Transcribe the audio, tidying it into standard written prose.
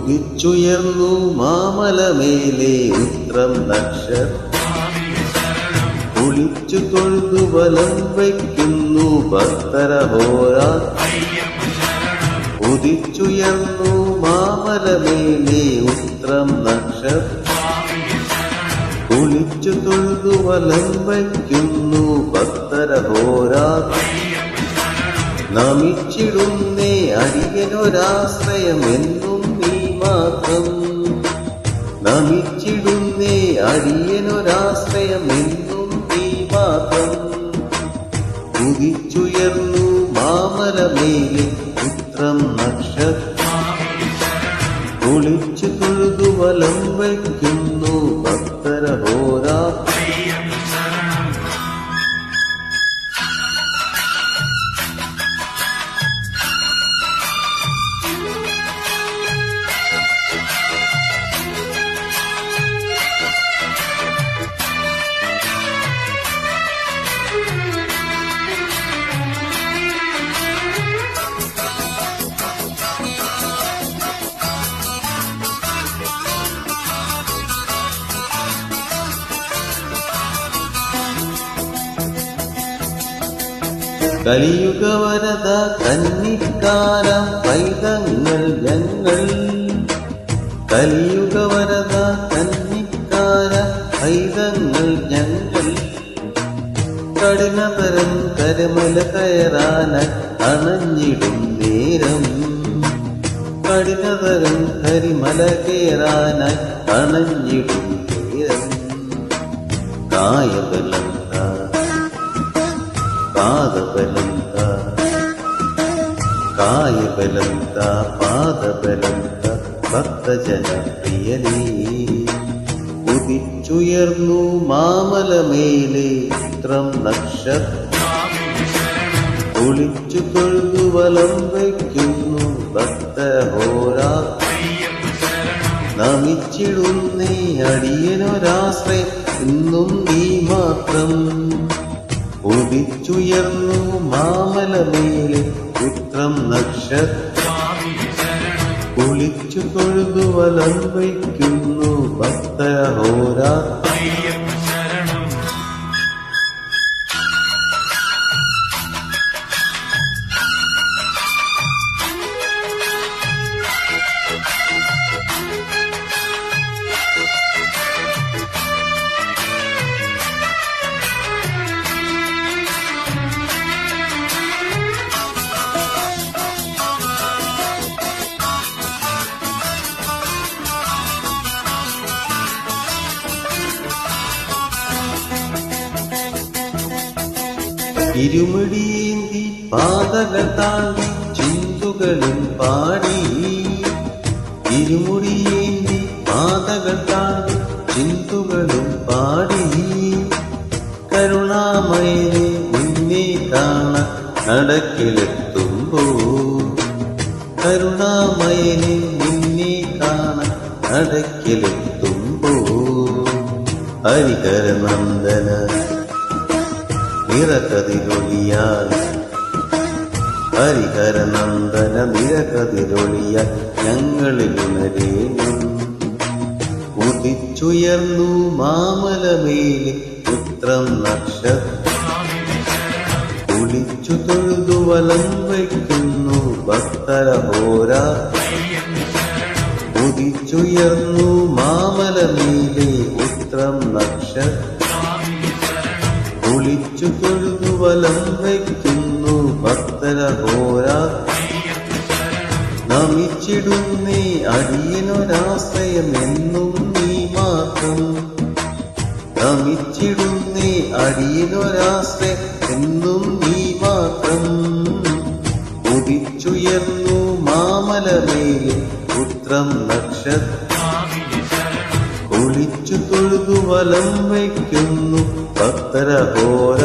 ഉദിച്ചുയർന്നു മാമലമേലെ ഉത്രം നക്ഷത്രം കുളിച്ചു തൊഴുതു വലം വയ്ക്കുന്നു ഭക്തരഹോര. ഉദിച്ചുയർന്നു മാമലമേലെ ഉത്രം നക്ഷത്രം കുളിച്ചു തൊഴുതു വലം വയ്ക്കുന്നു ഭക്തരഹോര. നമിച്ചിടുന്നേ അടിയനൊരാശ്രയമെന്നും നീ മാത്രം. നമിച്ചിടുന്നേ അടിയനൊരാശ്രയമെന്നും നീ മാത്രം. ഉദിച്ചുയർന്നു മാമലമേലെ ഉത്രം നക്ഷത്രം കുളിച്ചു തൊഴുതു വലം വയ്ക്കുന്നു ഭക്തരഹോര. കലിയുഗവരദ കന്നിക്കാരം പൈതങ്ങൾ ഞങ്ങൾ. കലിയുഗവരദ കന്നിക്കാര പൈതങ്ങൾ ഞങ്ങൾ. കഠിനതരം കരമല കയറാനായി അണഞ്ഞിടും നേരം. കഠിനതരം കരിമല കയറാനായി അണഞ്ഞിടും നേരം. കായബലം പാദബലം കായബലം പാദബലം ഭക്തജനപ്രിയനേ. ഉദിച്ചുയർന്നു മാമലമേലെ ഉത്രം നക്ഷത്രം കുളിച്ചു തൊഴുതു വലം വയ്ക്കുന്നു ഭക്തരഹോര. നമിച്ചിടുന്നേ അടിയനൊരാശ്രയം ഇന്നും നീ മാത്രം. ഉദിച്ചുയർന്നു മാമലമേലെ ഉത്രം നക്ഷത്രം കുളിച്ചു തൊഴുതു വലം വയ്ക്കുന്നു ഭക്തരഹോര. ഇരുമുടിയേന്തി പാതകൾ താണ്ടി ചിന്തുകളും പാടി. ഇരുമുടിയേന്തി പാതകൾ താണ്ടി ചിന്തുകളും പാടി. കരുണാമയനെ നിന്നെ കാണാൻ നടക്കിലെത്തുമ്പോ. കരുണാമയനെ നിന്നെ കാണാൻ നടക്കിലെത്തുമ്പോ. ഹരിഹരനന്ദന നിറകതിരൊളിയാൽ. ഹരിഹരനന്ദന നിറകതിരൊളിയാൽ ഞങ്ങളിൽ ഉണരേണം. ഉദിച്ചുയർന്നു മാമലമേലെ ഉത്രം നക്ഷത്രം കുളിച്ചു തൊഴുതു വലം വയ്ക്കുന്നു ഭക്തരഹോര. ഉദിച്ചുയർന്നു മാമലമേലെ ഉത്രം നക്ഷത്രം കുളിച്ചു തൊഴുതു വലം വയ്ക്കുന്നു ഭക്തരഹോര. നമിച്ചിടുന്നേ അടിയനൊരാശ്രയമെന്നും നീ മാത്രം. നമിച്ചിടുന്നേ അടിയനൊരാശ്രയം എന്നും നീ മാത്രം. ഉദിച്ചുയർന്നു മാമലമേലെ ഉത്രം നക്ഷത്രം കുളിച്ചു തൊഴുതു വലം വയ്ക്കുന്നു ഭക്തരഹോര.